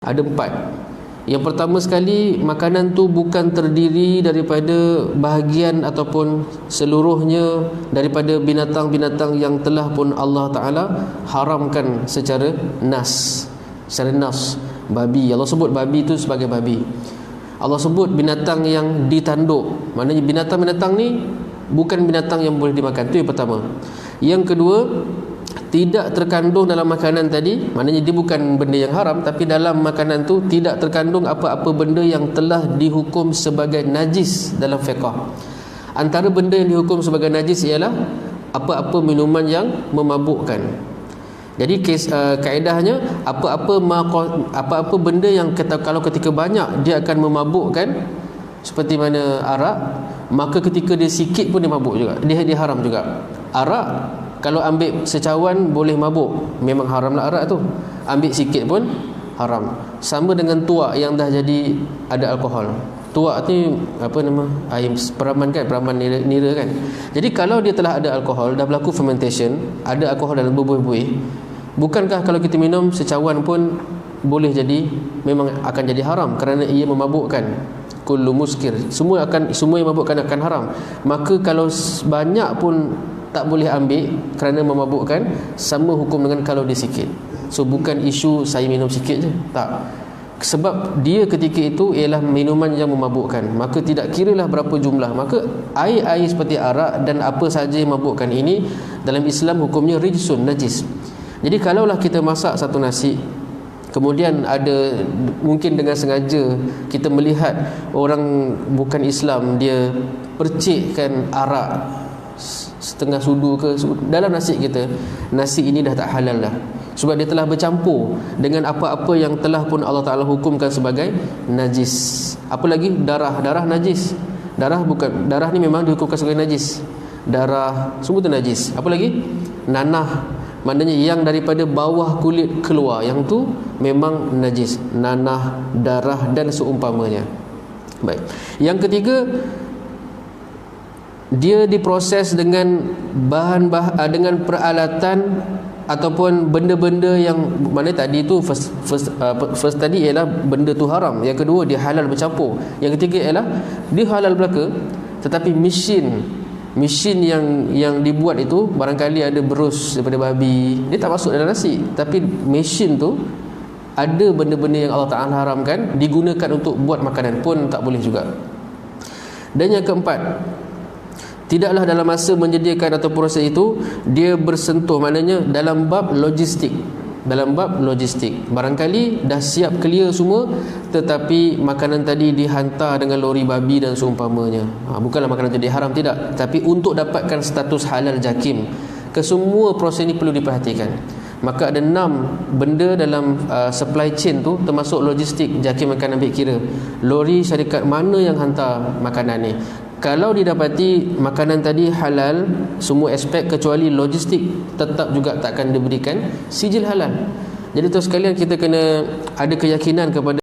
Ada 4. Yang pertama sekali, makanan tu bukan terdiri daripada bahagian ataupun seluruhnya daripada binatang-binatang yang telah pun Allah Ta'ala haramkan secara nas. Secara nas. Babi, Allah sebut babi tu sebagai babi. Allah sebut binatang yang ditanduk. Maknanya binatang-binatang ni bukan binatang yang boleh dimakan. Itu yang pertama. Yang kedua, tidak terkandung dalam makanan tadi, maknanya dia bukan benda yang haram, tapi dalam makanan tu tidak terkandung apa-apa benda yang telah dihukum sebagai najis dalam fiqh. Antara benda yang dihukum sebagai najis ialah apa-apa minuman yang memabukkan. Jadi kaedahnya apa-apa benda yang kalau ketika banyak dia akan memabukkan, seperti mana arak, maka ketika dia sikit pun dia mabuk juga, dia haram juga. Arak kalau ambil secawan boleh mabuk, memang haramlah arak tu. Ambil sikit pun haram. Sama dengan tuak yang dah jadi ada alkohol. Tuak tu apa nama? Air peraman kan, peraman nira kan. Jadi kalau dia telah ada alkohol, dah berlaku fermentation, ada alkohol dalam buih-buih, bukankah kalau kita minum secawan pun boleh jadi, memang akan jadi haram kerana ia memabukkan. Kullu muskir, semua yang memabukkan akan haram. Maka kalau banyak pun tak boleh ambil kerana memabukkan, sama hukum dengan kalau dia sikit. So bukan isu saya minum sikit je, tak. Sebab dia ketika itu ialah minuman yang memabukkan, maka tidak kiralah berapa jumlah. Maka air-air seperti arak dan apa sahaja yang memabukkan ini dalam Islam hukumnya rijsun, najis. Jadi kalaulah kita masak satu nasi, kemudian ada mungkin dengan sengaja kita melihat orang bukan Islam dia percikkan arak setengah sudu ke dalam nasi kita, nasi ini dah tak halal dah, sebab dia telah bercampur dengan apa-apa yang telah pun Allah Ta'ala hukumkan sebagai najis. Apa lagi? Darah najis. Darah ni memang dihukumkan sebagai najis. Darah semua tu najis. Apa lagi? Nanah, maknanya yang daripada bawah kulit keluar, yang tu memang najis. Nanah, darah dan seumpamanya. Baik. Yang ketiga, dia diproses dengan dengan peralatan ataupun benda-benda yang mana tadi tu first tadi ialah benda tu haram, yang kedua dia halal bercampur, yang ketiga ialah dia halal belaka, tetapi mesin yang dibuat itu barangkali ada berus daripada babi, dia tak masuk dalam nasi, tapi mesin tu ada benda-benda yang Allah Ta'ala haramkan digunakan untuk buat makanan pun tak boleh juga. Dan yang keempat, tidaklah dalam masa menyediakan atau proses itu dia bersentuh, maknanya dalam bab logistik. Barangkali dah siap clear semua, tetapi makanan tadi dihantar dengan lori babi dan seumpamanya. Bukanlah makanan jadi haram, tidak, tapi untuk dapatkan status halal jakim. Kesemua proses ini perlu diperhatikan. Maka ada 6 benda dalam supply chain tu, termasuk logistik. Jakim akan ambil kira lori syarikat mana yang hantar makanan ni. Kalau didapati makanan tadi halal semua aspek kecuali logistik, tetap juga takkan diberikan sijil halal. Jadi tu sekalian kita kena ada keyakinan kepada